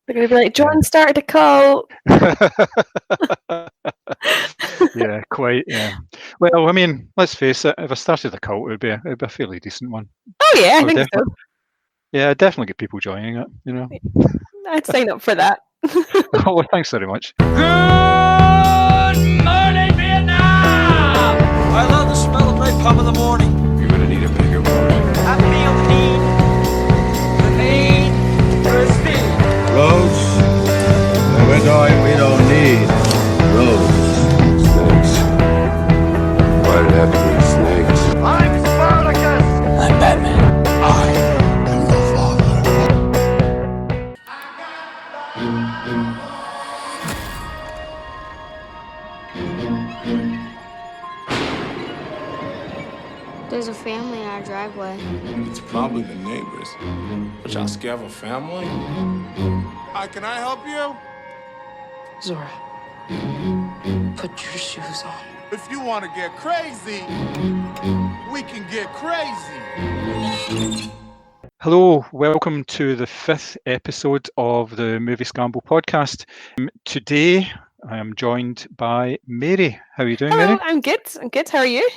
They're going to be like, John started a cult. Yeah, quite. Yeah. Well, I mean, let's face it. If I started a cult, it'd be a fairly decent one. Oh, yeah, I think so. Definitely. Yeah, I'd definitely get people joining it. I'd sign up for that. Oh, well, thanks very much. Good morning, Vietnam! I love the smell of napalm in the morning. You're gonna need a bigger boat. I feel the need for speed. Roads? Where we're going, we don't need roads. Snakes. Why'd it have to be snakes? I'm Spartacus! I'm Batman. I am your father. There's a family in our driveway. It's probably the neighbors. But y'all scared of a family? Hi, can I help you? Zora, put your shoes on. If you want to get crazy, we can get crazy. Hello, welcome to the 5th episode of the Moviescramble podcast. Today, I am joined by Mary. How are you doing, Hello, Mary? I'm good. How are you?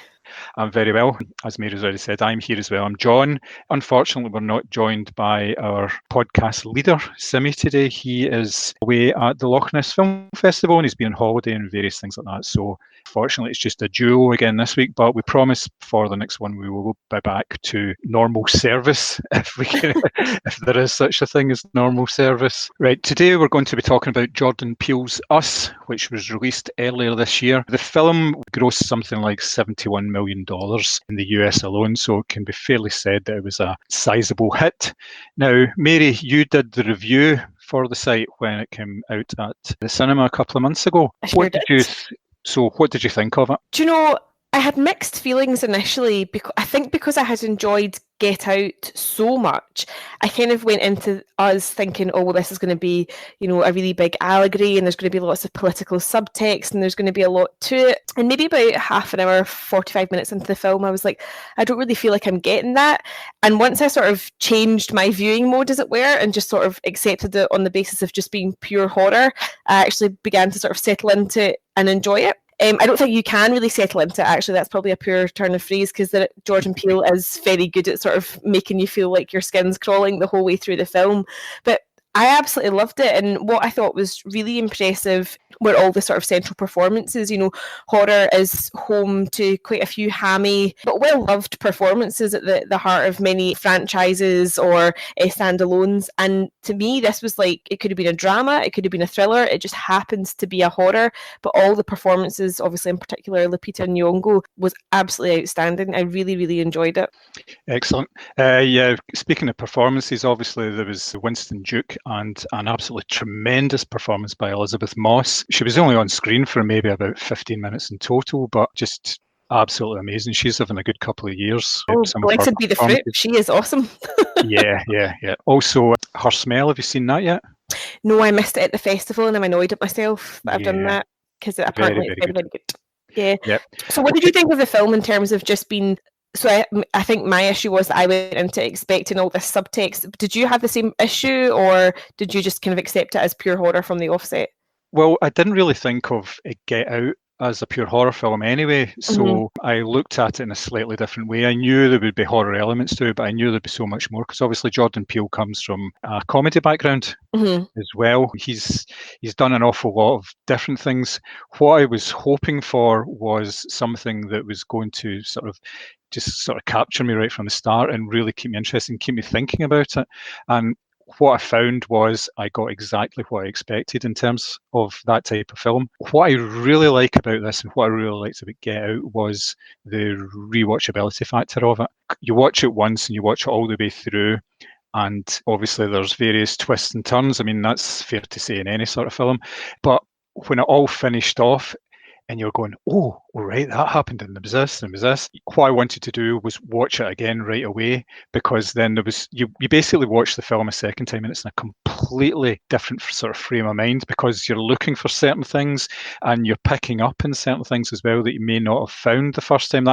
I'm very well. As Mary's already said, I'm here as well. I'm John. Unfortunately, we're not joined by our podcast leader, Simmy, today. He is away at the Loch Ness Film Festival and he's been on holiday and various things like that. So, fortunately, it's just a duo again this week. But we promise for the next one we will be back to normal service if we can, if there is such a thing as normal service. Right, today we're going to be talking about Jordan Peele's Us, which was released earlier this year. The film grossed something like $71 million in the US alone, so it can be fairly said that it was a sizable hit. Now, Mary, you did the review for the site when it came out at the cinema a couple of months ago. I sure did. What did you think of it? Do you know, I had mixed feelings initially because I had enjoyed Get Out so much. I kind of went into us thinking, oh, well, this is going to be, a really big allegory and there's going to be lots of political subtext and there's going to be a lot to it. And maybe about half an hour, 45 minutes into the film, I was like, I don't really feel like I'm getting that. And once I sort of changed my viewing mode, as it were, and just sort of accepted it on the basis of just being pure horror, I actually began to sort of settle into it and enjoy it. I don't think you can really settle into it, actually. That's probably a poor turn of phrase because Jordan Peele is very good at sort of making you feel like your skin's crawling the whole way through the film. But I absolutely loved it. And what I thought was really impressive were all the sort of central performances. Horror is home to quite a few hammy but well-loved performances at the heart of many franchises or standalones. And to me, this was like, it could have been a drama, it could have been a thriller, it just happens to be a horror. But all the performances, obviously in particular Lupita Nyong'o, was absolutely outstanding. I really, really enjoyed it. Excellent. Yeah, speaking of performances, obviously there was Winston Duke and an absolutely tremendous performance by Elizabeth Moss. She was only on screen for maybe about 15 minutes in total, but just absolutely amazing. She's having a good couple of years. Oh, blessed be the fruit. She is awesome. Yeah. Also, Her Smell, have you seen that yet? No, I missed it at the festival and I'm annoyed at myself that I've done that because apparently it's very good. Yeah. Yep. So what did you think of the film in terms of just being... So I think my issue was that I went into expecting all this subtext. Did you have the same issue or did you just kind of accept it as pure horror from the offset? Well, I didn't really think of Get Out as a pure horror film anyway, so I looked at it in a slightly different way. I knew there would be horror elements to it, but I knew there'd be so much more because obviously Jordan Peele comes from a comedy background as well. He's done an awful lot of different things. What I was hoping for was something that was going to sort of capture me right from the start and really keep me interested and keep me thinking about it. And what I found was I got exactly what I expected in terms of that type of film. What I really like about this and what I really liked about Get Out was the rewatchability factor of it. You watch it once and you watch it all the way through, and obviously there's various twists and turns. I mean, that's fair to say in any sort of film. But when it all finished off, and you're going, oh all right, that happened, and there was this, and there was this. What I wanted to do was watch it again right away, because then there was you basically watch the film a second time, and it's in a completely different sort of frame of mind, because you're looking for certain things and you're picking up in certain things as well that you may not have found the first time.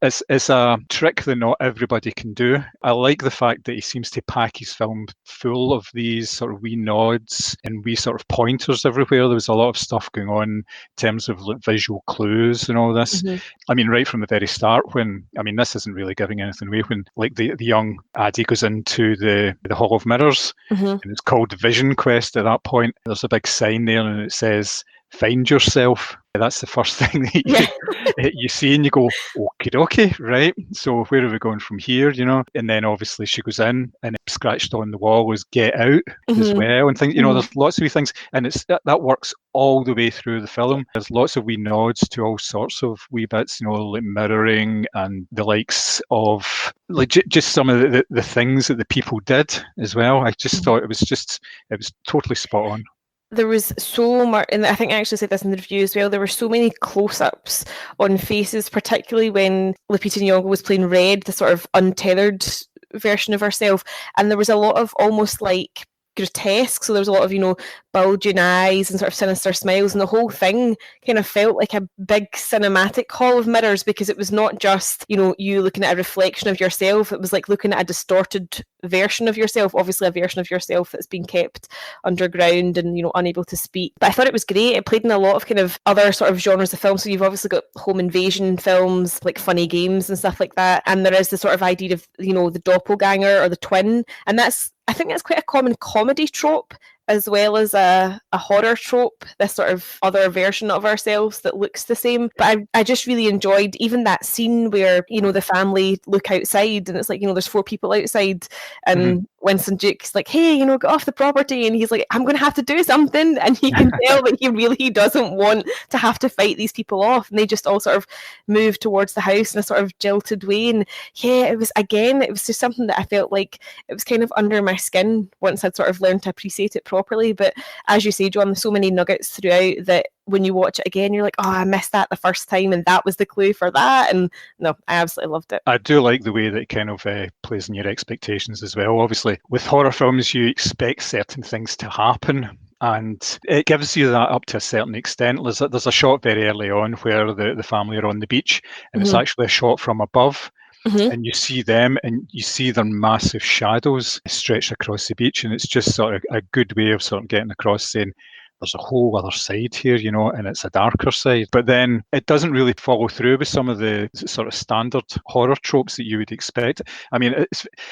It's a trick that not everybody can do. I like the fact that he seems to pack his film full of these sort of wee nods and wee sort of pointers everywhere. There was a lot of stuff going on in terms of like visual clues and all this. I mean, right from the very start, when, I mean, this isn't really giving anything away, when like the young Addy goes into the Hall of Mirrors, and it's called Vision Quest at that point. There's a big sign there and it says, "Find yourself." That's the first thing that you see, and you go, okie dokie, right? So where are we going from here, you know? And then obviously she goes in, and scratched on the wall was "Get Out" as well, and things. You know, there's lots of wee things, and that works all the way through the film. There's lots of wee nods to all sorts of wee bits, you know, like mirroring and the likes of like just some of the things that the people did as well. I just thought it was totally spot on. There was so much, and I think I actually said this in the review as well, there were so many close-ups on faces, particularly when Lupita Nyong'o was playing Red, the sort of untethered version of herself, and there was a lot of almost like grotesque, so there was a lot of, you know, bulging eyes and sort of sinister smiles, and the whole thing kind of felt like a big cinematic hall of mirrors, because it was not just, you know, you looking at a reflection of yourself, it was like looking at a distorted version of yourself, obviously a version of yourself that's been kept underground and, you know, unable to speak. But I thought it was great. It played in a lot of kind of other sort of genres of film, so you've obviously got home invasion films like Funny Games and stuff like that, and there is the sort of idea of, you know, the doppelganger or the twin, and I think that's quite a common comedy trope as well as a horror trope, this sort of other version of ourselves that looks the same. But I just really enjoyed even that scene where, you know, the family look outside and it's like, you know, there's 4 people outside, and Winston Duke's like, hey, you know, get off the property, and he's like, I'm going to have to do something, and you can tell that he really doesn't want to have to fight these people off, and they just all sort of move towards the house in a sort of jilted way. And yeah, it was just something that I felt like it was kind of under my skin once I'd sort of learned to appreciate it properly. But as you say, John, there's so many nuggets throughout that when you watch it again, you're like, oh, I missed that the first time, and that was the clue for that. And no, I absolutely loved it. I do like the way that it kind of plays in your expectations as well. Obviously, with horror films, you expect certain things to happen, and it gives you that up to a certain extent. There's a shot very early on where the family are on the beach, and it's actually a shot from above. And you see them, and you see their massive shadows stretched across the beach, and it's just sort of a good way of sort of getting across, saying there's a whole other side here, you know, and it's a darker side. But then it doesn't really follow through with some of the sort of standard horror tropes that you would expect. I mean,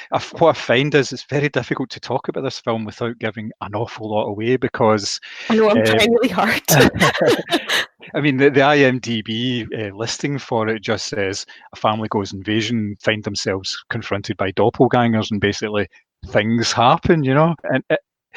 what I find is it's very difficult to talk about this film without giving an awful lot away, because I know I'm trying really hard. I mean, the IMDb listing for it just says a family goes invasion, find themselves confronted by doppelgangers, and basically things happen, you know.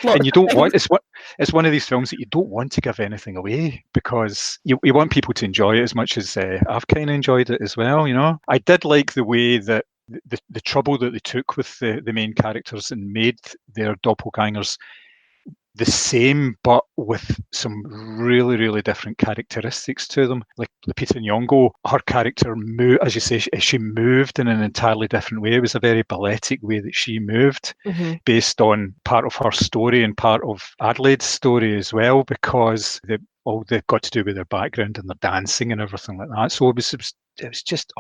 And you don't want, it's one of these films that you don't want to give anything away, because you want people to enjoy it as much as I've kind of enjoyed it as well, you know. I did like the way that the trouble that they took with the main characters and made their doppelgangers the same, but with some really, really different characteristics to them. Like Lupita Nyong'o, her character moved, as you say, she moved in an entirely different way. It was a very balletic way that she moved, based on part of her story and part of Adelaide's story as well, because they've got to do with their background and their dancing and everything like that. So it was just,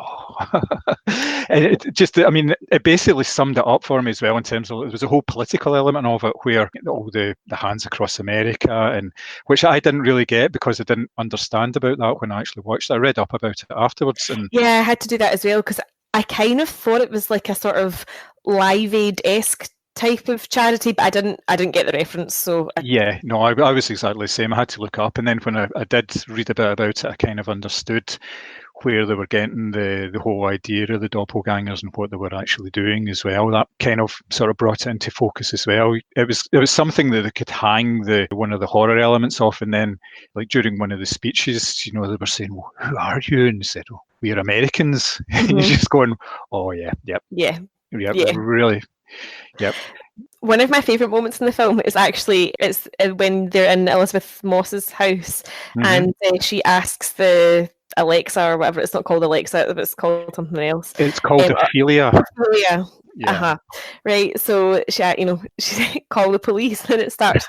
and it basically summed it up for me as well, in terms of, it was a whole political element of it, where all the hands across America, and which I didn't really get because I didn't understand about that when I actually watched it. I read up about it afterwards. And yeah, I had to do that as well, because I kind of thought it was like a sort of Live Aid-esque type of charity, but I didn't get the reference. So yeah, no, I was exactly the same. I had to look up, and then when I did read a bit about it, I kind of understood where they were getting the whole idea of the doppelgangers and what they were actually doing as well. That kind of sort of brought it into focus as well. It was something that they could hang one of the horror elements off, and then like during one of the speeches, you know, they were saying, well, who are you? And they said, oh, we're Americans. And you're just going, oh yeah, really. Yep. One of my favourite moments in the film is actually when they're in Elizabeth Moss's house, and she asks Alexa or whatever. It's not called Alexa, it's called something else. It's called Ophelia. Ophelia. Yeah. Right. So she call the police, and it starts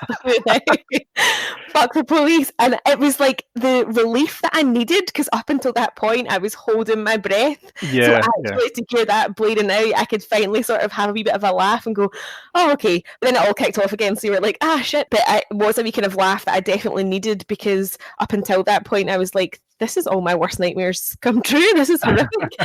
fuck the police, and it was like the relief that I needed, because up until that point I was holding my breath. So Yeah. actually to hear that bleeding out, I could finally sort of have a wee bit of a laugh and go, oh, okay. But then it all kicked off again, so you were like, ah, shit. But it was a wee kind of laugh that I definitely needed, because up until that point I was like, this is all my worst nightmares come true. This is horrific.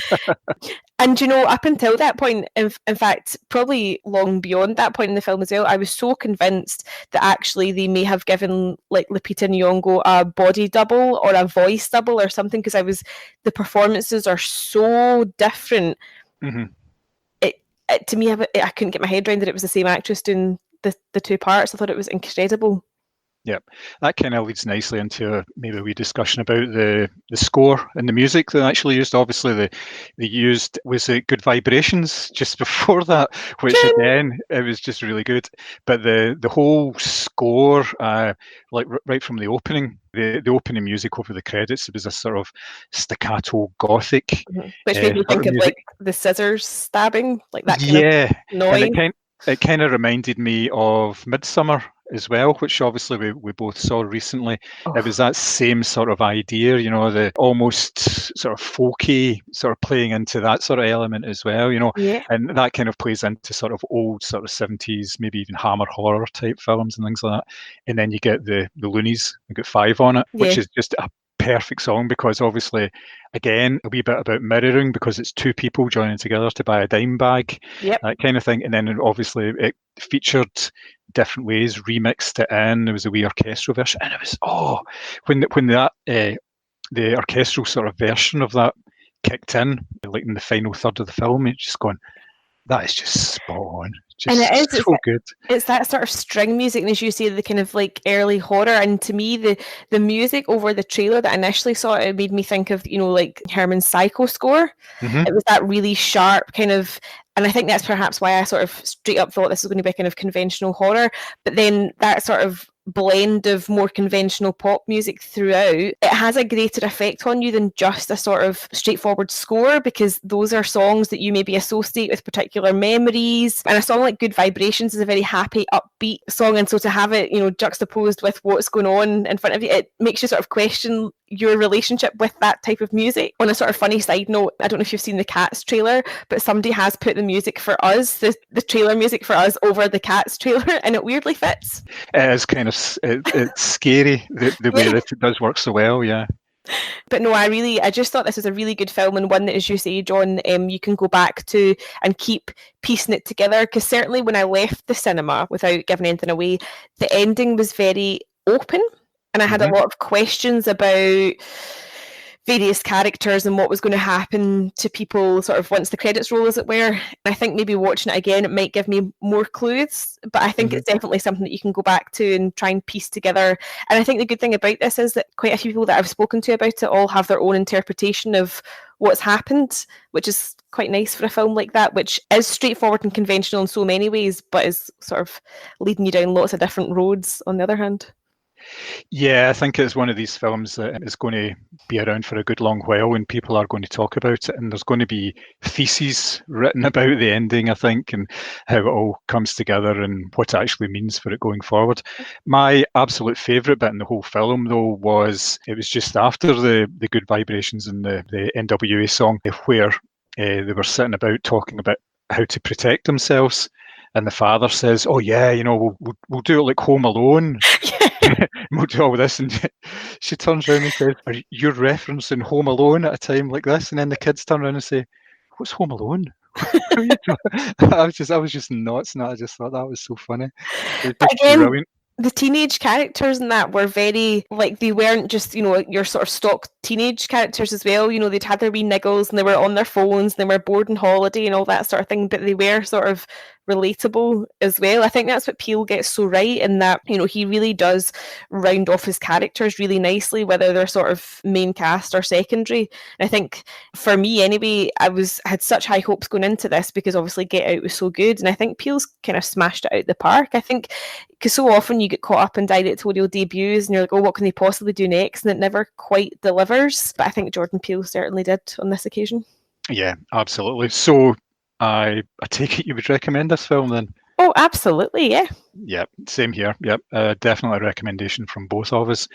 And up until that point, in fact, probably long beyond that point in the film as well, I was so convinced that actually they may have given like Lupita Nyong'o a body double or a voice double or something, because the performances are so different. Mm-hmm. To me, I couldn't get my head around that it was the same actress doing the two parts. I thought it was incredible. Yep, that kind of leads nicely into maybe a wee discussion about the score and the music they actually used. Obviously, they used, was it Good Vibrations just before that, which again, it was just really good. But the whole score, like right from the opening, the opening music over the credits, it was a sort of staccato gothic, which made me think of like the scissors stabbing, like that kind of noise. And it kind of reminded me of Midsummer as well, which obviously we both saw recently. It was that same sort of idea, the almost sort of folky sort of playing into that sort of element as well, and that kind of plays into sort of old sort of 70s, maybe even Hammer horror type films and things like that. And then you get the Loonies, Ep.5 on it, which is just a perfect song, because obviously, again, a wee bit about mirroring, because it's two people joining together to buy a dime bag, that kind of thing. And then obviously it featured different ways, remixed it in. There was a wee orchestral version, and it was when that the orchestral sort of version of that kicked in, like in the final third of the film, it's just going, that is just spot on. Just and it is so good. It's that sort of string music, and as you say, the kind of like early horror. And to me, the music over the trailer that I initially saw, it made me think of like Herman's Psycho score. It was that really sharp kind of, and I think that's perhaps why I sort of straight up thought this was going to be a kind of conventional horror. But then that sort of blend of more conventional pop music throughout, it has a greater effect on you than just a sort of straightforward score, because those are songs that you maybe associate with particular memories. And a song like Good Vibrations is a very happy, upbeat song, and so to have it, juxtaposed with what's going on in front of you, it makes you sort of question your relationship with that type of music. On a sort of funny side note, I don't know if you've seen the Cats trailer, but somebody has put the music for Us, the trailer music for Us, over the Cats trailer, and it weirdly fits. It is kind of it's scary the way that it does work so well, yeah. But no, I just thought this was a really good film, and one that, as you say, John, you can go back to and keep piecing it together. Because certainly when I left the cinema, without giving anything away, the ending was very open, and I had a lot of questions about various characters and what was going to happen to people sort of once the credits roll, as it were. And I think maybe watching it again, it might give me more clues, but I think it's definitely something that you can go back to and try and piece together. And I think the good thing about this is that quite a few people that I've spoken to about it all have their own interpretation of what's happened, which is quite nice for a film like that, which is straightforward and conventional in so many ways, but is sort of leading you down lots of different roads on the other hand. Yeah, I think it's one of these films that is going to be around for a good long while, and people are going to talk about it, and there's going to be theses written about the ending, I think, and how it all comes together and what it actually means for it going forward. My absolute favourite bit in the whole film, though, was just after the Good Vibrations and the NWA song, where they were sitting about talking about how to protect themselves. And the father says, "Oh yeah, we'll do it like Home Alone. We'll do all this." And she turns around and says, "Are you referencing Home Alone at a time like this?" And then the kids turn around and say, "What's Home Alone?" I was just nuts, and I just thought that was so funny. It was just brilliant. The teenage characters in that were very, like, they weren't just, your sort of stock teenage characters as well. They'd had their wee niggles, and they were on their phones, and they were bored on holiday and all that sort of thing, but they were sort of relatable as well. I think that's what Peele gets so right, in that, he really does round off his characters really nicely, whether they're sort of main cast or secondary. And I think, for me anyway, I had such high hopes going into this, because obviously Get Out was so good, and I think Peele's kind of smashed it out the park. I think, because so often you get caught up in directorial debuts, and you're like, oh, what can they possibly do next? And it never quite delivers. delivers, but I think Jordan Peele certainly did on this occasion. Yeah, absolutely. So I take it you would recommend this film then? Oh, absolutely, yeah. Yep, same here. Yep, definitely a recommendation from both of us.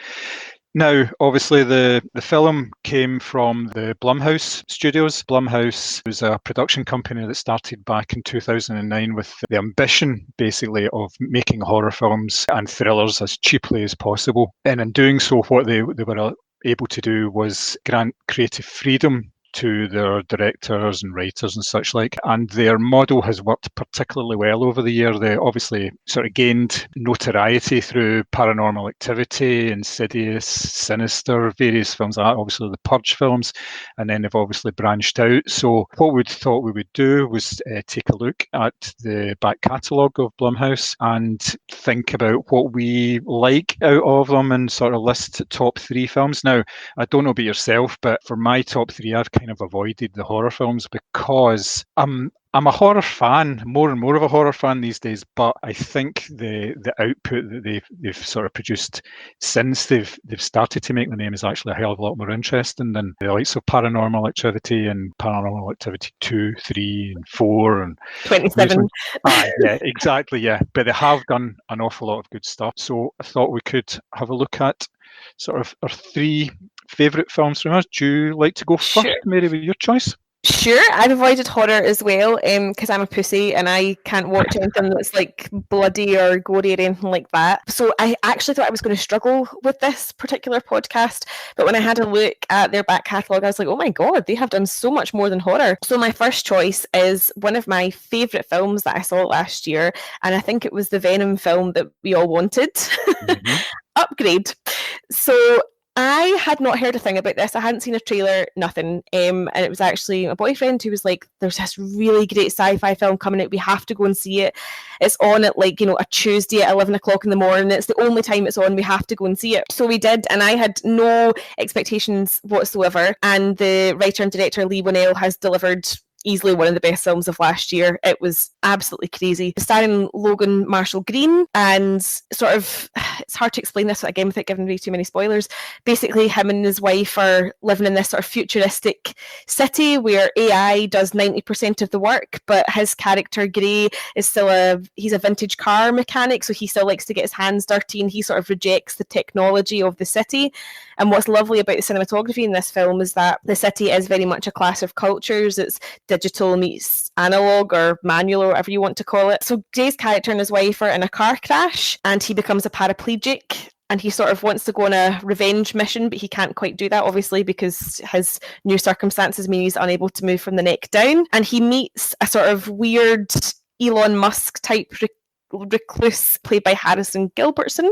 Now, obviously, the film came from the Blumhouse studios. Blumhouse was a production company that started back in 2009 with the ambition, basically, of making horror films and thrillers as cheaply as possible. And in doing so, what they were able to do was grant creative freedom to their directors and writers and such like, and their model has worked particularly well over the year. They obviously sort of gained notoriety through Paranormal Activity, Insidious, Sinister, various films like that, obviously the Purge films, and then they've obviously branched out. So what we thought we would do was take a look at the back catalogue of Blumhouse and think about what we like out of them and sort of list top 3 films. Now, I don't know about yourself, but for my top 3, I've kind of avoided the horror films because I'm a horror fan, more and more of a horror fan these days, but I think the output that they've sort of produced since they've started to make the name is actually a hell of a lot more interesting than the likes of Paranormal Activity and Paranormal Activity 2, 3 and 4 and 27. Yeah, exactly, yeah. But they have done an awful lot of good stuff. So I thought we could have a look at sort of our 3 favourite films from us. Do you like to go first, Mary, with your choice? Sure, I've avoided horror as well because I'm a pussy and I can't watch anything that's like bloody or gory or anything like that. So I actually thought I was going to struggle with this particular podcast, but when I had a look at their back catalogue, I was like, oh my god, they have done so much more than horror. So my first choice is one of my favourite films that I saw last year, and I think it was the Venom film that we all wanted. Mm-hmm. Upgrade. So I had not heard a thing about this. I hadn't seen a trailer, nothing. And it was actually my boyfriend who was like, there's this really great sci-fi film coming out. We have to go and see it. It's on at like, a Tuesday at 11 o'clock in the morning. It's the only time it's on. We have to go and see it. So we did. And I had no expectations whatsoever. And the writer and director Lee Whannell has delivered easily one of the best films of last year. It was absolutely crazy. Starring Logan Marshall Green, and sort of, it's hard to explain this again without giving away too many spoilers. Basically, him and his wife are living in this sort of futuristic city where AI does 90% of the work, but his character Gray is still he's a vintage car mechanic, so he still likes to get his hands dirty, and he sort of rejects the technology of the city. And what's lovely about the cinematography in this film is that the city is very much a clash of cultures. It's digital meets analog or manual or whatever you want to call it. So Gray's character and his wife are in a car crash and he becomes a paraplegic, and he sort of wants to go on a revenge mission, but he can't quite do that, obviously, because his new circumstances mean he's unable to move from the neck down. And he meets a sort of weird Elon Musk type recluse played by Harrison Gilbertson,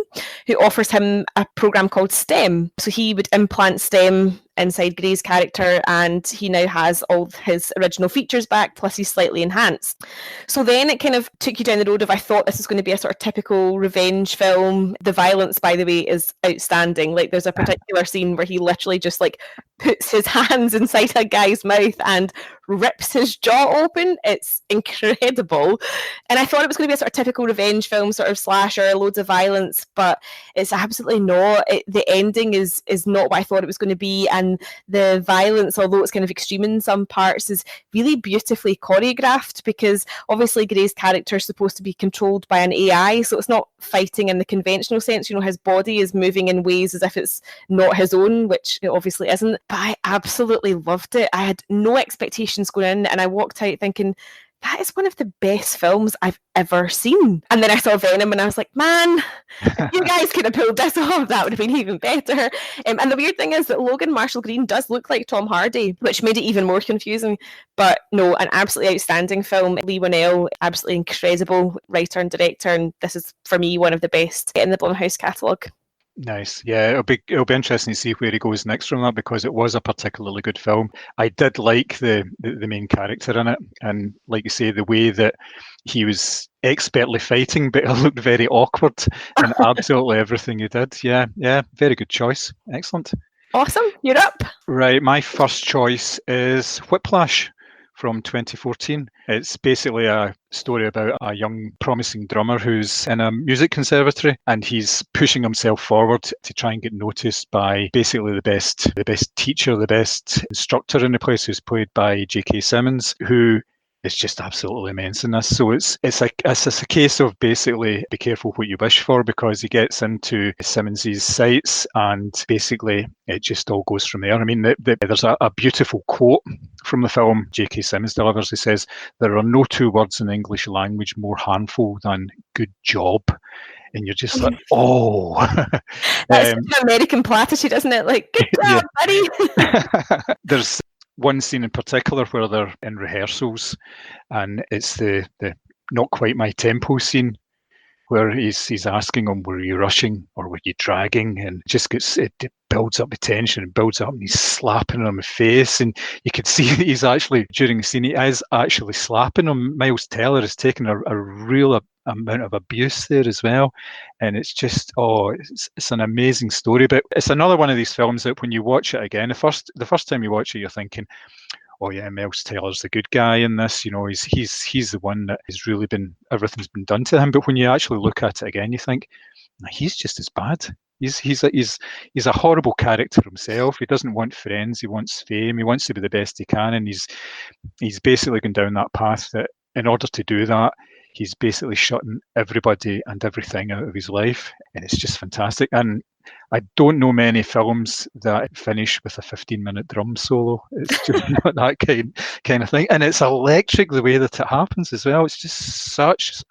who offers him a program called STEM. So he would implant STEM inside Gray's character, and he now has all his original features back, plus he's slightly enhanced. So then it kind of took you down the road of, I thought this was going to be a sort of typical revenge film. The violence, by the way, is outstanding. Like, there's a particular scene where he literally just like puts his hands inside a guy's mouth and rips his jaw open. It's incredible. And I thought it was going to be a sort of typical revenge film, sort of slasher, loads of violence, but it's absolutely not. The ending is not what I thought it was going to be, and the violence, although it's kind of extreme in some parts, is really beautifully choreographed, because obviously Gray's character is supposed to be controlled by an AI, so it's not fighting in the conventional sense. His body is moving in ways as if it's not his own, which it obviously isn't. But I absolutely loved it. I had no expectations going in, and I walked out thinking, that is one of the best films I've ever seen. And then I saw Venom and I was like, man, if you guys could have pulled this off, that would have been even better. And the weird thing is that Logan Marshall Green does look like Tom Hardy, which made it even more confusing. But no, an absolutely outstanding film. Lee Whannell, absolutely incredible writer and director. And this is, for me, one of the best in the Blumhouse catalogue. Nice. Yeah, it'll be interesting to see where he goes next from that, because it was a particularly good film. I did like the main character in it, and like you say, the way that he was expertly fighting, but it looked very awkward in absolutely everything he did. Yeah, very good choice. Excellent. Awesome. You're up. Right, my first choice is Whiplash from 2014. It's basically a story about a young promising drummer who's in a music conservatory, and he's pushing himself forward to try and get noticed by basically the best teacher, the best instructor in the place, who's played by J.K. Simmons, who is just absolutely immense in this. So it's a case of basically be careful what you wish for, because he gets into Simmons's sights and basically it just all goes from there. I mean, there's a beautiful quote from the film J.K. Simmons delivers. He says, "There are no two words in the English language more harmful than good job." And you're just like, oh. That's an American platitude, isn't it? Like, good job, buddy. There's one scene in particular where they're in rehearsals, and it's the not quite my tempo scene, where he's asking him, were you rushing or were you dragging? And it builds up the tension and builds up, and he's slapping him in the face, and you can see that he's actually, during the scene, he is actually slapping him. Miles Teller is taking a real amount of abuse there as well, and it's just it's an amazing story. But it's another one of these films that when you watch it again, the first time you watch it, you're thinking, oh yeah, Miles Teller's the good guy in this. You know, he's the one that has really everything's been done to him. But when you actually look at it again, you think, nah, he's just as bad. He's a horrible character himself. He doesn't want friends. He wants fame. He wants to be the best he can, and he's basically gone down that path that in order to do that, he's basically shutting everybody and everything out of his life, and it's just fantastic. And I don't know many films that finish with a 15-minute drum solo. It's just not that kind of thing, and it's electric the way that it happens as well. It's just such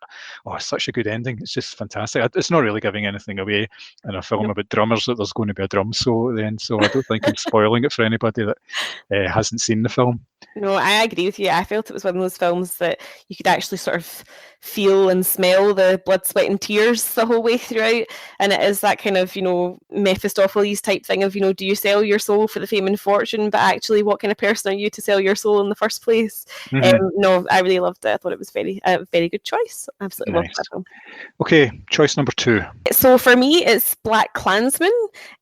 a good ending. It's just fantastic. It's not really giving anything away in a film about drummers that there's going to be a drum solo at the end, so I don't think I'm spoiling it for anybody that hasn't seen the film. No, I agree with you. I felt it was one of those films that you could actually sort of feel and smell the blood, sweat and tears the whole way throughout. And it is that kind of, Mephistopheles type thing of, do you sell your soul for the fame and fortune? But actually, what kind of person are you to sell your soul in the first place? Mm-hmm. No, I really loved it. I thought it was a very good choice. Absolutely loved that film. Okay, choice number 2. So for me, it's Black Klansman.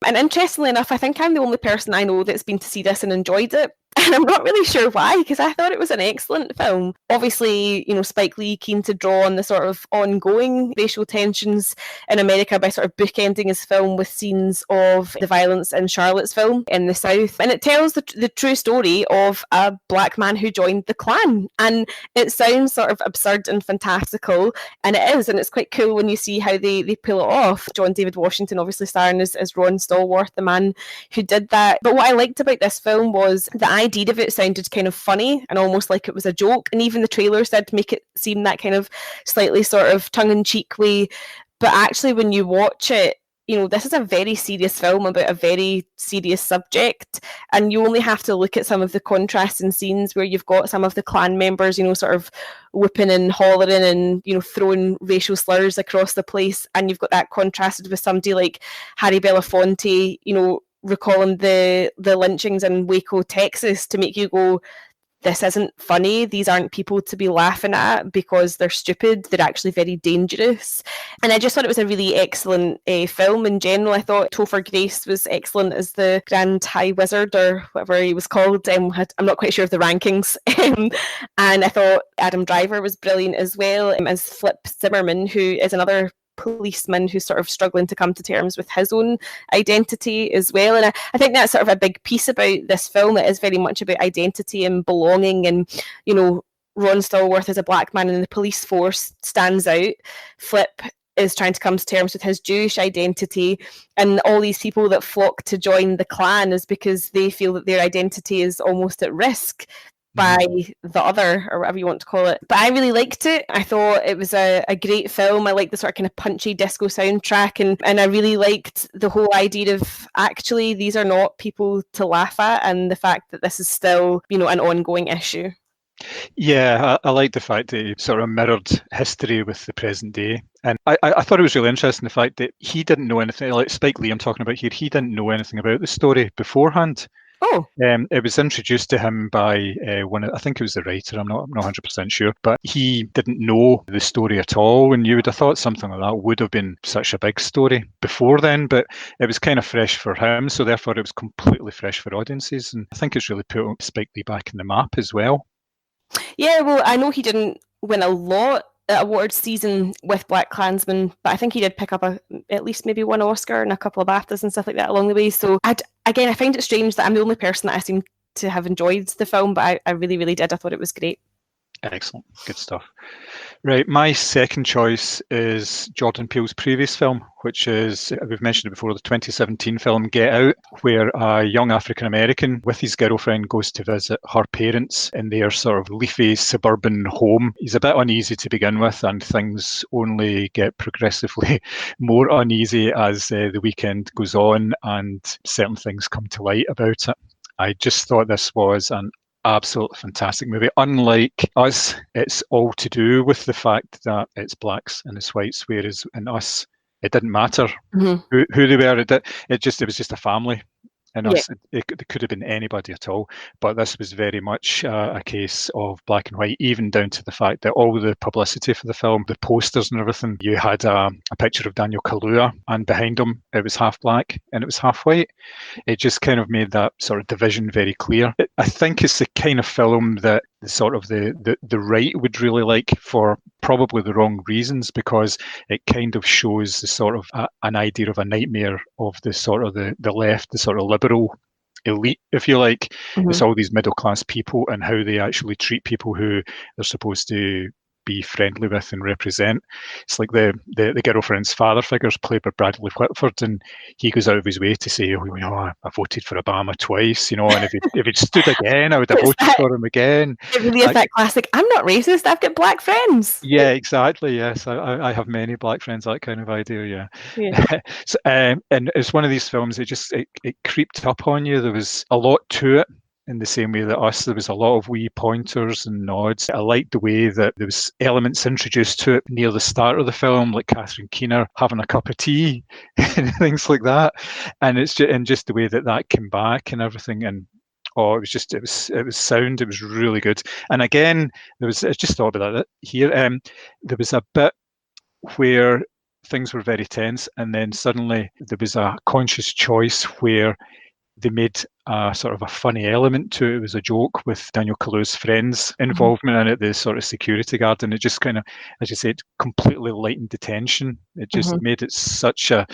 And interestingly enough, I think I'm the only person I know that's been to see this and enjoyed it. And I'm not really sure why, because I thought it was an excellent film. Obviously, Spike Lee keen to draw on the sort of ongoing racial tensions in America by sort of bookending his film with scenes of the violence in Charlottesville in the South. And it tells the true story of a black man who joined the Klan. And it sounds sort of absurd and fantastical, and it is, and it's quite cool when you see how they pull it off. John David Washington obviously starring as Ron Stallworth, the man who did that. But what I liked about this film was the idea of it sounded kind of funny and almost like it was a joke, and even the trailers did make it seem that kind of slightly sort of tongue-in-cheek way. But actually, when you watch it, this is a very serious film about a very serious subject, and you only have to look at some of the contrasting scenes where you've got some of the Klan members, sort of whooping and hollering and, throwing racial slurs across the place, and you've got that contrasted with somebody like Harry Belafonte, recalling the lynchings in Waco, Texas, to make you go, this isn't funny. These aren't people to be laughing at because they're stupid. They're actually very dangerous. And I just thought it was a really excellent film in general. I thought Topher Grace was excellent as the Grand High Wizard, or whatever he was called. I'm not quite sure of the rankings. And I thought Adam Driver was brilliant as well, as Flip Zimmerman, who is another policeman who's sort of struggling to come to terms with his own identity as well. And I think that's sort of a big piece about this film. It is very much about identity and belonging, and Ron Stallworth as a black man in the police force stands out. Flip is trying to come to terms with his Jewish identity, and all these people that flock to join the Klan is because they feel that their identity is almost at risk by the other, or whatever you want to call it. But I really liked it. I thought it was a great film. I liked the sort of kind of punchy disco soundtrack, and I really liked the whole idea of actually these are not people to laugh at, and the fact that this is still, an ongoing issue. Yeah, I like the fact that he sort of mirrored history with the present day. And I thought it was really interesting, the fact that he didn't know anything, like Spike Lee I'm talking about here, he didn't know anything about the story beforehand. Oh. It was introduced to him by I think it was the writer, I'm not 100% sure, but he didn't know the story at all, and you would have thought something like that would have been such a big story before then, but it was kind of fresh for him, so therefore it was completely fresh for audiences, and I think it's really put Spike Lee back in the map as well. Yeah, well, I know he didn't win a lot at awards season with BlacKkKlansman, but I think he did pick up at least maybe one Oscar and a couple of BAFTAs and stuff like that along the way. So again, I find it strange that I'm the only person that I seem to have enjoyed the film, but I really, really did. I thought it was great. Excellent. Good stuff. Right, my second choice is Jordan Peele's previous film, which is, we've mentioned it before, the 2017 film Get Out, where a young African-American with his girlfriend goes to visit her parents in their sort of leafy suburban home. He's a bit uneasy to begin with, and things only get progressively more uneasy as the weekend goes on and certain things come to light about it. I just thought this was an absolutely fantastic movie. Unlike Us, it's all to do with the fact that it's blacks and it's whites, whereas in Us, it didn't matter who they were. It was just a family. In Us, it could have been anybody at all. But this was very much a case of black and white, even down to the fact that all the publicity for the film, the posters and everything, you had a picture of Daniel Kaluuya, and behind him, it was half black and it was half white. It just kind of made that sort of division very clear. I think it's the kind of film that the right would really like, for probably the wrong reasons, because it kind of shows the sort of an idea of a nightmare of the sort of the left, the sort of liberal elite, if you like. It's all these middle class people and how they actually treat people who they're supposed to be friendly with and represent. It's like the girlfriend's father figure's played by Bradley Whitford, and he goes out of his way to say, "Oh, I voted for Obama twice, and if he'd stood again, I would have voted for him again." It really is that classic, "I'm not racist, I've got black friends." Yeah, exactly. Yes, I have many black friends. That kind of idea. Yeah. So, and it's one of these films. It creeped up on you. There was a lot to it. In the same way that Us, there was a lot of wee pointers and nods. I liked the way that there was elements introduced to it near the start of the film, like Catherine Keener having a cup of tea and things like that. And it's just the way that came back and everything. And it was sound. It was really good. And again, I just thought about that here. There was a bit where things were very tense, and then suddenly there was a conscious choice where they made a sort of a funny element to it. It was a joke with Daniel Kaluuya's friends' involvement in it, the sort of security guard, and it just kind of, as you said, completely lightened the tension. It just made it such a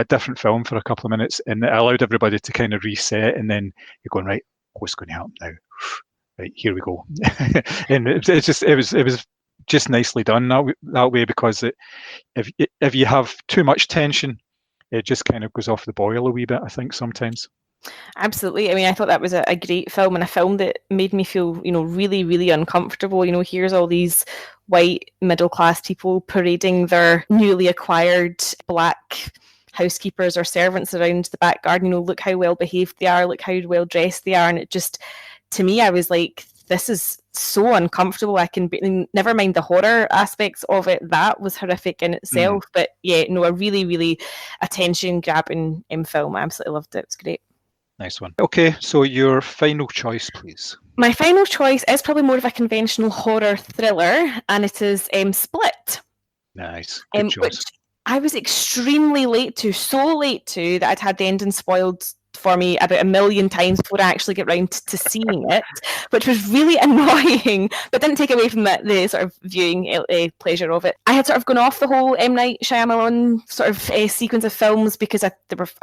different film for a couple of minutes, and it allowed everybody to kind of reset, and then you're going, right, what's going to happen now? Right, here we go. And it was just nicely done that way, because if you have too much tension, it just kind of goes off the boil a wee bit, I think, sometimes. Absolutely. I mean, I thought that was a great film, and a film that made me feel, really, really uncomfortable. Here's all these white middle-class people parading their newly acquired black housekeepers or servants around the back garden. Look how well behaved they are, look how well dressed they are. And it just, to me, I was like, this is so uncomfortable. Never mind the horror aspects of it. That was horrific in itself. But yeah, a really, really attention-grabbing film. I absolutely loved it. It was great. Nice one. Okay, so your final choice, please. My final choice is probably more of a conventional horror thriller, and it is Split. Nice. Good choice. Which I was extremely late to, so late to that I'd had the ending spoiled for me about 1 million times before I actually get round to seeing it, which was really annoying, but didn't take away from the sort of viewing pleasure of it. I had sort of gone off the whole M. Night Shyamalan sort of sequence of films because I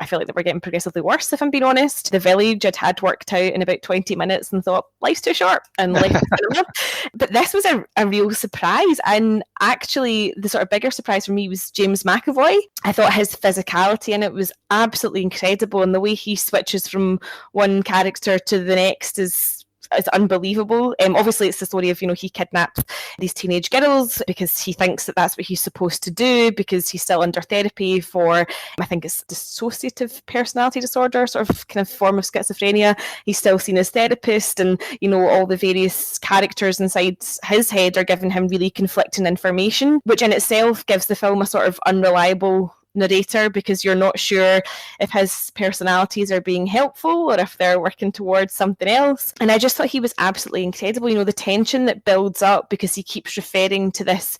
felt like they were getting progressively worse, if I'm being honest. The Village had worked out in about 20 minutes and thought, life's too short and life is cinema. But this was a real surprise, and actually the sort of bigger surprise for me was James McAvoy. I thought his physicality in it was absolutely incredible, and the way he switches from one character to the next is unbelievable. Obviously, it's the story of, he kidnaps these teenage girls because he thinks that that's what he's supposed to do, because he's still under therapy for, I think it's dissociative personality disorder, sort of kind of form of schizophrenia. He's still seen as therapist, and, all the various characters inside his head are giving him really conflicting information, which in itself gives the film a sort of unreliable narrator, because you're not sure if his personalities are being helpful or if they're working towards something else. And I just thought he was absolutely incredible. The tension that builds up because he keeps referring to this,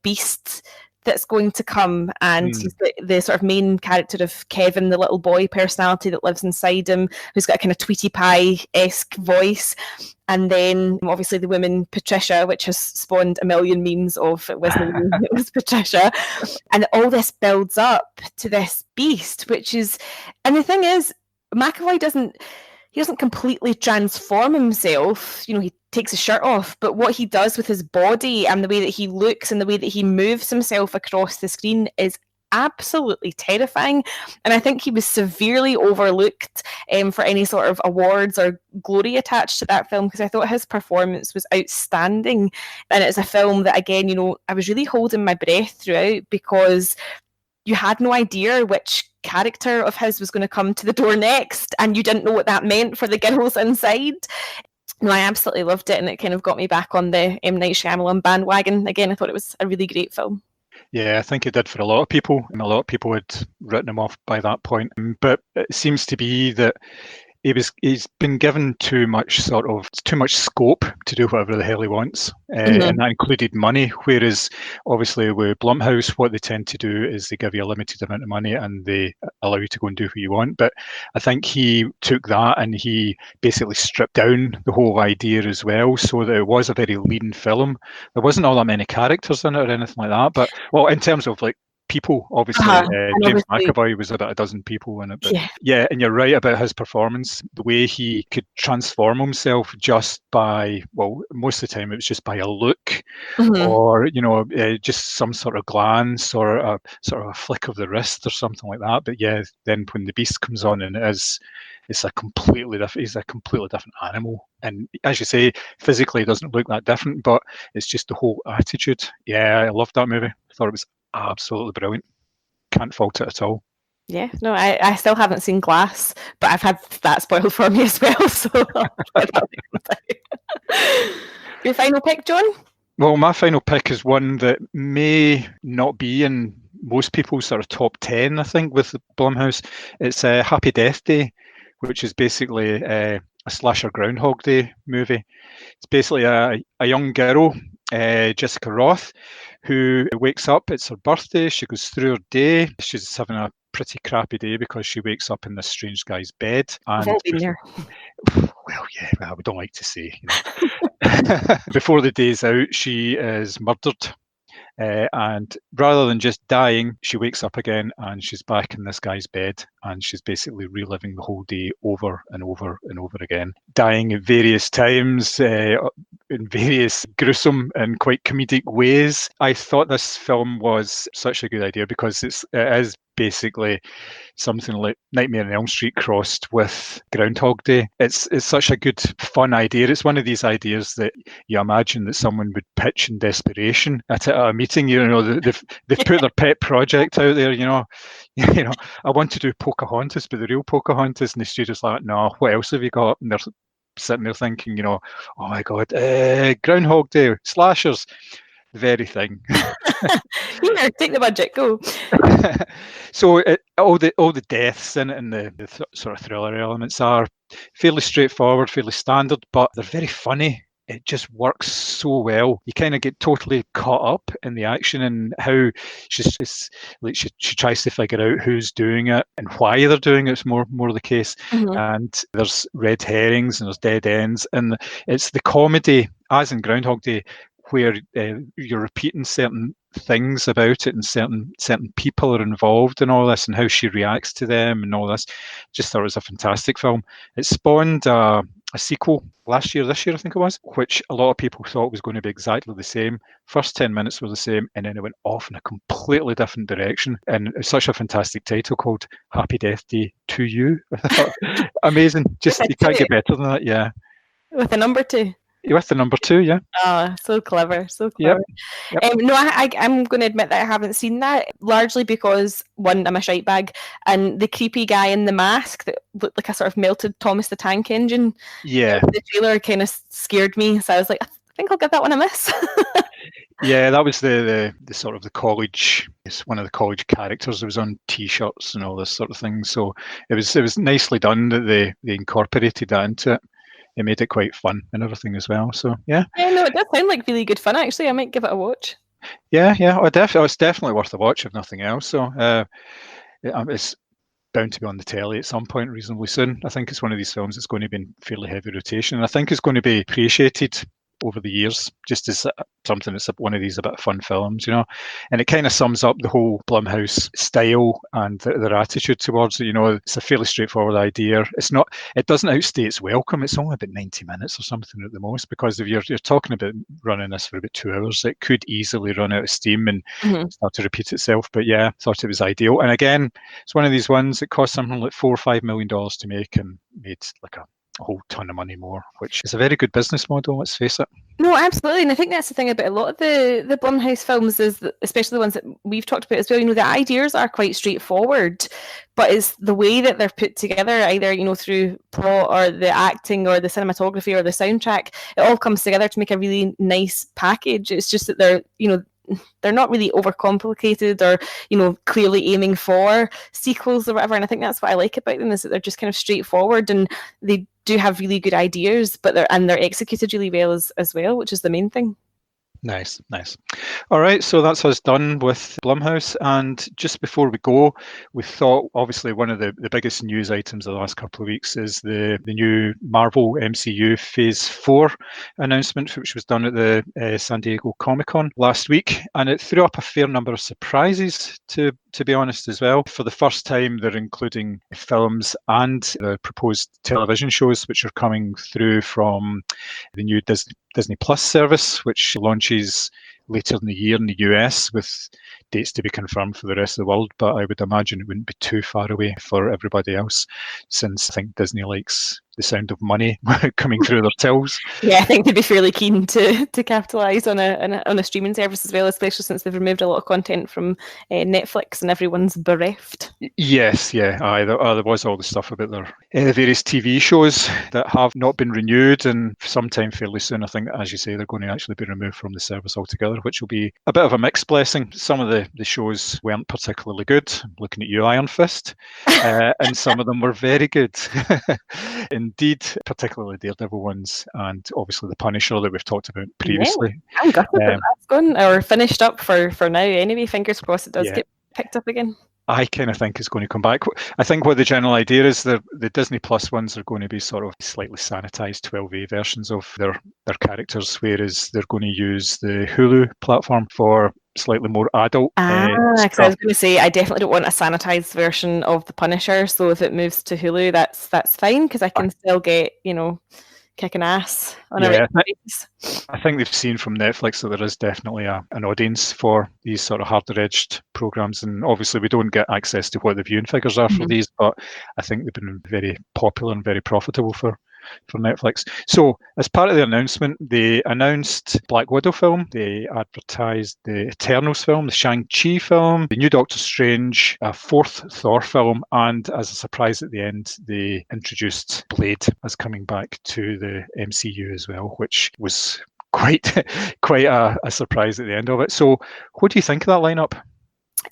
beast that's going to come, and he's the sort of main character of Kevin, the little boy personality that lives inside him, who's got a kind of Tweety Pie-esque voice. And then obviously the woman Patricia, which has spawned a million memes of it wasn't me, it was Patricia. And all this builds up to this beast, which is, and the thing is, McAvoy doesn't completely transform himself. You know, he takes his shirt off, but what he does with his body and the way that he looks and the way that he moves himself across the screen is absolutely terrifying. And I think he was severely overlooked for any sort of awards or glory attached to that film, because I thought his performance was outstanding. And it's a film that, again, you know, I was really holding my breath throughout, because you had no idea which character of his was going to come to the door next, and you didn't know what that meant for the girls inside. No, I absolutely loved it, and it kind of got me back on the M. Night Shyamalan bandwagon again. I thought it was a really great film. Yeah, I think it did for a lot of people, and a lot of people had written him off by that point. But it seems to be that he's been given too much scope to do whatever the hell he wants, and that included money. Whereas obviously with Blumhouse, what they tend to do is they give you a limited amount of money and they allow you to go and do what you want. But I think he took that and he basically stripped down the whole idea as well, so that it was a very lean film. There wasn't all that many characters in it or anything like that. But well, in terms of like people, obviously, James McAvoy was about a dozen people in it. But yeah, and you're right about his performance. The way he could transform himself just by, well, most of the time it was just by a look, or, you know, just some sort of glance or a sort of a flick of the wrist or something like that. But yeah, then when the beast comes on, and he's a completely different animal. And as you say, physically it doesn't look that different, but it's just the whole attitude. Yeah, I loved that movie. I thought it was absolutely brilliant. Can't fault it at all. Yeah, no, I still haven't seen Glass, but I've had that spoiled for me as well. So your final pick, John? Well, my final pick is one that may not be in most people's sort of top 10, I think, with Blumhouse. It's Happy Death Day, which is basically a slasher Groundhog Day movie. It's basically a young girl, Jessica Roth, who wakes up. It's her birthday. She goes through her day. She's having a pretty crappy day because she wakes up in this strange guy's bed. And I've all been there. Well, yeah, well, we don't like to say. You know. Before the day's out, she is murdered. And rather than just dying, she wakes up again and she's back in this guy's bed, and she's basically reliving the whole day over and over and over again, dying at various times, in various gruesome and quite comedic ways. I thought this film was such a good idea because it is basically something like Nightmare on Elm Street crossed with Groundhog Day. It's such a good, fun idea. It's one of these ideas that you imagine that someone would pitch in desperation at a meeting. You know, they've put their pet project out there. You know, I want to do Pocahontas, but the real Pocahontas, and the studio's like, no, what else have you got? And they're sitting there thinking, you know, oh my God, Groundhog Day, slashers. The very thing. Here, take the budget, go. So all the deaths in it and the sort of thriller elements are fairly straightforward, fairly standard, but they're very funny. It just works so well. You kind of get totally caught up in the action and how she tries to figure out who's doing it and why they're doing it. It's more the case. And there's red herrings and there's dead ends, and it's the comedy, as in Groundhog Day, where you're repeating certain things about it and certain people are involved in all this and how she reacts to them and all this. Just thought it was a fantastic film. It spawned a sequel this year I think it was, which a lot of people thought was going to be exactly the same. First 10 minutes were the same, and then it went off in a completely different direction. And it's such a fantastic title called Happy Death Day to You. Amazing. Just you can't get better than that, yeah. With a number 2. With the number 2, yeah. Oh, so clever, so clever. Yep. No, I'm going to admit that I haven't seen that, largely because, one, I'm a shite bag, and the creepy guy in the mask that looked like a sort of melted Thomas the Tank Engine. Yeah. The trailer kind of scared me, so I was like, I think I'll give that one a miss. Yeah, that was the sort of the college. It's one of the college characters. It was on T-shirts and all this sort of thing. So it was nicely done that they incorporated that into it. It made it quite fun and everything as well. So yeah. Yeah, no, it does sound like really good fun. Actually, I might give it a watch. Yeah. It's definitely worth a watch if nothing else. So it's bound to be on the telly at some point reasonably soon. I think it's one of these films that's going to be in fairly heavy rotation, and I think it's going to be appreciated over the years, just as something that's one of these a bit fun films, and it kind of sums up the whole Blumhouse style and their attitude towards it. It's a fairly straightforward idea. It doesn't outstay its welcome. It's only about 90 minutes or something at the most, because if you're talking about running this for about 2 hours, it could easily run out of steam and start to repeat itself. But yeah, I thought it was ideal. And again, it's one of these ones that cost something like $4 or $5 million to make and made like a whole ton of money more, which is a very good business model, let's face it. No, absolutely. And I think that's the thing about a lot of the Blumhouse films, is that, especially the ones that we've talked about as well, the ideas are quite straightforward, but it's the way that they're put together, either, through plot or the acting or the cinematography or the soundtrack, it all comes together to make a really nice package. It's just that they're not really overcomplicated or, clearly aiming for sequels or whatever. And I think that's what I like about them, is that they're just kind of straightforward, and they do have really good ideas, but they're executed really well as well, which is the main thing. Nice. All right, so that's us done with Blumhouse. And just before we go, we thought, obviously, one of the biggest news items of the last couple of weeks is the new Marvel MCU Phase 4 announcement, which was done at the San Diego Comic-Con last week. And it threw up a fair number of surprises, to be honest, as well. For the first time, they're including films and the proposed television shows, which are coming through from the new Disney Plus service, which launches later in the year in the US, with dates to be confirmed for the rest of the world. But I would imagine it wouldn't be too far away for everybody else, since I think Disney likes the sound of money coming through their tills. Yeah, I think they'd be fairly keen to capitalise on a streaming service as well, especially since they've removed a lot of content from Netflix and everyone's bereft. Yes, yeah. There was all the stuff about their various TV shows that have not been renewed, and sometime fairly soon, I think, as you say, they're going to actually be removed from the service altogether, which will be a bit of a mixed blessing. Some of the shows weren't particularly good. I'm looking at you, Iron Fist, and some of them were very good. Indeed, particularly Daredevil ones, and obviously the Punisher that we've talked about previously. Yeah, I'm gutted that that's gone, or finished up for now anyway. Fingers crossed it does get picked up again. I kind of think it's going to come back. I think what the general idea is, the Disney Plus ones are going to be sort of slightly sanitized 12A versions of their characters, whereas they're going to use the Hulu platform for slightly more adult because I was going to say, I definitely don't want a sanitized version of the Punisher, so if it moves to Hulu, that's fine, because I can still get, kicking ass on a regular basis. I think they've seen from Netflix that there is definitely an audience for these sort of harder-edged programs, and obviously we don't get access to what the viewing figures are for these, but I think they've been very popular and very profitable for Netflix. So as part of the announcement, they announced Black Widow film, they advertised the Eternals film, the Shang-Chi film, the new Doctor Strange, a fourth Thor film, and as a surprise at the end, they introduced Blade as coming back to the MCU as well, which was quite a surprise at the end of it. So what do you think of that lineup?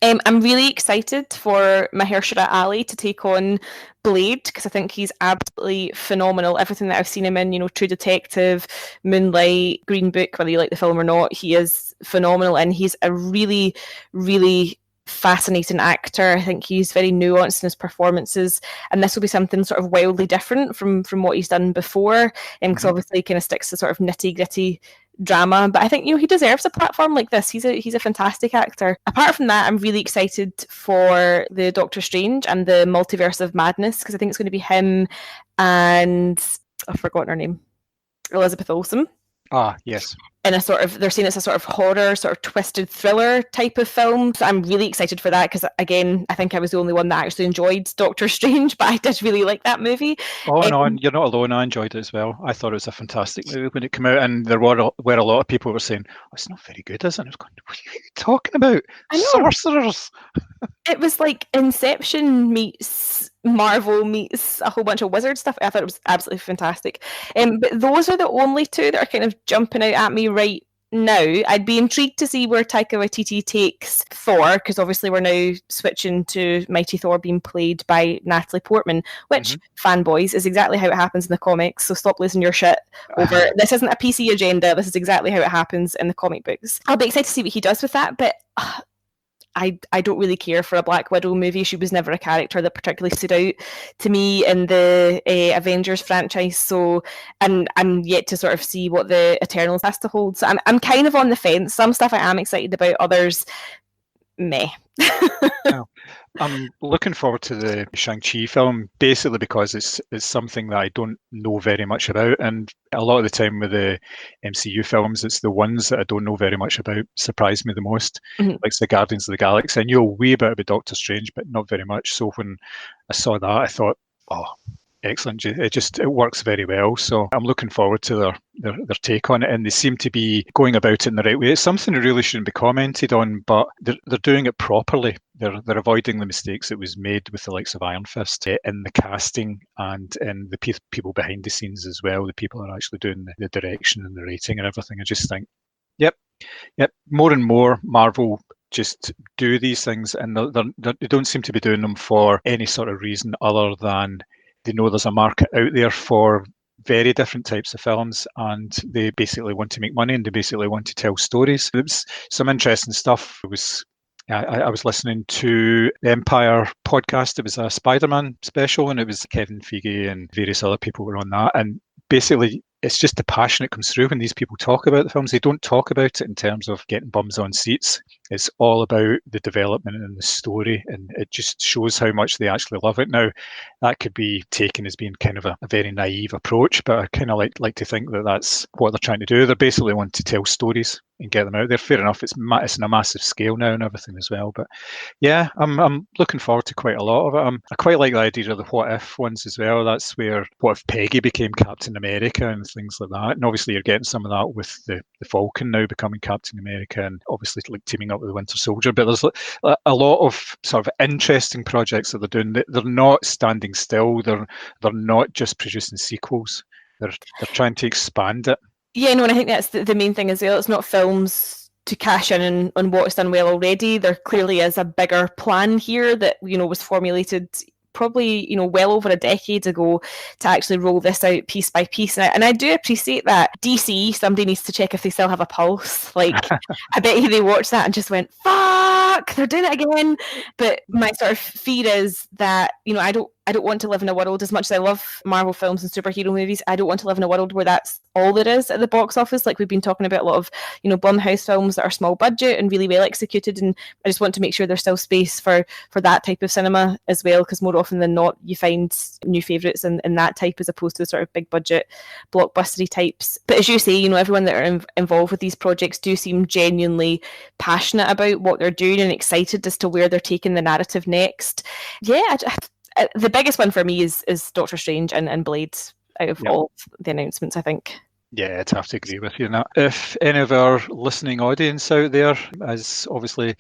I'm really excited for Mahershala Ali to take on Blade, because I think he's absolutely phenomenal. Everything that I've seen him in, True Detective, Moonlight, Green Book, whether you like the film or not, he is phenomenal, and he's a really, really fascinating actor. I think he's very nuanced in his performances, and this will be something sort of wildly different from what he's done before, because obviously he kind of sticks to sort of nitty-gritty drama, but I think he deserves a platform like this. He's a fantastic actor. Apart from that, I'm really excited for the Doctor Strange and the Multiverse of Madness, because I think it's going to be him and I've forgotten her name, Elizabeth Olsen. Yes. In a sort of, they're saying it's a sort of horror, sort of twisted thriller type of film. So I'm really excited for that, because again, I think I was the only one that actually enjoyed Doctor Strange, but I did really like that movie. Oh no, and you're not alone. I enjoyed it as well. I thought it was a fantastic movie when it came out, and there were a lot of people were saying, "Oh, it's not very good, is it?" I was going, "What are you talking about? Sorcerers!" It was like Inception meets Marvel meets a whole bunch of wizard stuff. I thought it was absolutely fantastic. But those are the only two that are kind of jumping out at me right now. I'd be intrigued to see where Taika Waititi takes Thor, because obviously we're now switching to Mighty Thor being played by Natalie Portman, which, fanboys, is exactly how it happens in the comics, so stop losing your shit over this isn't a PC agenda, this is exactly how it happens in the comic books. I'll be excited to see what he does with that, but I don't really care for a Black Widow movie. She was never a character that particularly stood out to me in the Avengers franchise. So, and I'm yet to sort of see what the Eternals has to hold. So I'm kind of on the fence. Some stuff I am excited about, others, meh. I'm looking forward to the Shang-Chi film, basically because it's something that I don't know very much about, and a lot of the time with the MCU films, it's the ones that I don't know very much about surprise me the most, like the Guardians of the Galaxy. I knew a wee bit about Doctor Strange, but not very much. So when I saw that, I thought, oh, excellent. It works very well. So I'm looking forward to their take on it, and they seem to be going about it in the right way. It's something that really shouldn't be commented on, but they're doing it properly. They're avoiding the mistakes that was made with the likes of Iron Fist in the casting and in the people behind the scenes as well. The people that are actually doing the direction and the writing and everything. I just think, yep. More and more Marvel just do these things, and they don't seem to be doing them for any sort of reason other than they know there's a market out there for very different types of films, and they basically want to make money, and they basically want to tell stories. It was some interesting stuff. I was listening to the Empire podcast. It was a Spider-Man special, and it was Kevin Feige and various other people were on that. And basically, it's just the passion that comes through when these people talk about the films. They don't talk about it in terms of getting bums on seats. It's all about the development and the story, and it just shows how much they actually love it. Now, that could be taken as being kind of a very naive approach, but I kind of like to think that that's what they're trying to do. They basically want to tell stories and get them out there. Fair enough, it's on a massive scale now and everything as well. But yeah, I'm looking forward to quite a lot of it. I quite like the idea of the what if ones as well. That's where what if Peggy became Captain America and things like that. And obviously you're getting some of that with the Falcon now becoming Captain America, and obviously like teaming up with the Winter Soldier. But there's a lot of sort of interesting projects that they're doing. They're not standing still. They're not just producing sequels. They're trying to expand it. Yeah, no, and I think that's the main thing as well. It's not films to cash in on what's done well already. There clearly is a bigger plan here that, was formulated probably, well over a decade ago to actually roll this out piece by piece. And I do appreciate that. DC, somebody needs to check if they still have a pulse. Like, I bet you they watched that and just went, fuck, they're doing it again. But my sort of fear is that, I don't want to live in a world, as much as I love Marvel films and superhero movies, I don't want to live in a world where that's all there is at the box office. Like we've been talking about a lot of, Blumhouse films that are small budget and really well executed. And I just want to make sure there's still space for that type of cinema as well, because more often than not, you find new favourites in that type as opposed to the sort of big budget blockbustery types. But as you say, everyone that are involved with these projects do seem genuinely passionate about what they're doing and excited as to where they're taking the narrative next. Yeah, the biggest one for me is Doctor Strange and Blade out of all the announcements, I think. Yeah, I'd have to agree with you on that. If any of our listening audience out there has obviously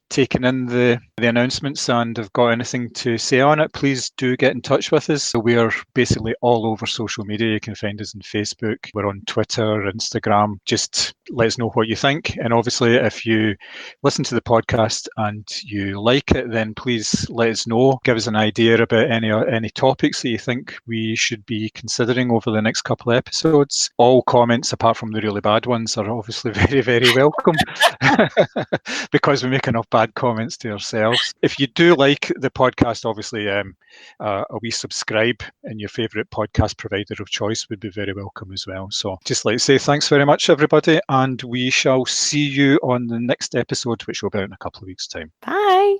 taken in the announcements and have got anything to say on it, please do get in touch with us. We are basically all over social media. You can find us on Facebook. We're on Twitter, Instagram. Just let us know what you think. And obviously, if you listen to the podcast and you like it, then please let us know. Give us an idea about any topics that you think we should be considering over the next couple of episodes. All comments, apart from the really bad ones, are obviously very, very welcome because we make enough bad comments to ourselves. If you do like the podcast, obviously a wee subscribe in your favourite podcast provider of choice would be very welcome as well. So just like to say thanks very much, everybody, and we shall see you on the next episode, which will be out in a couple of weeks' time. Bye.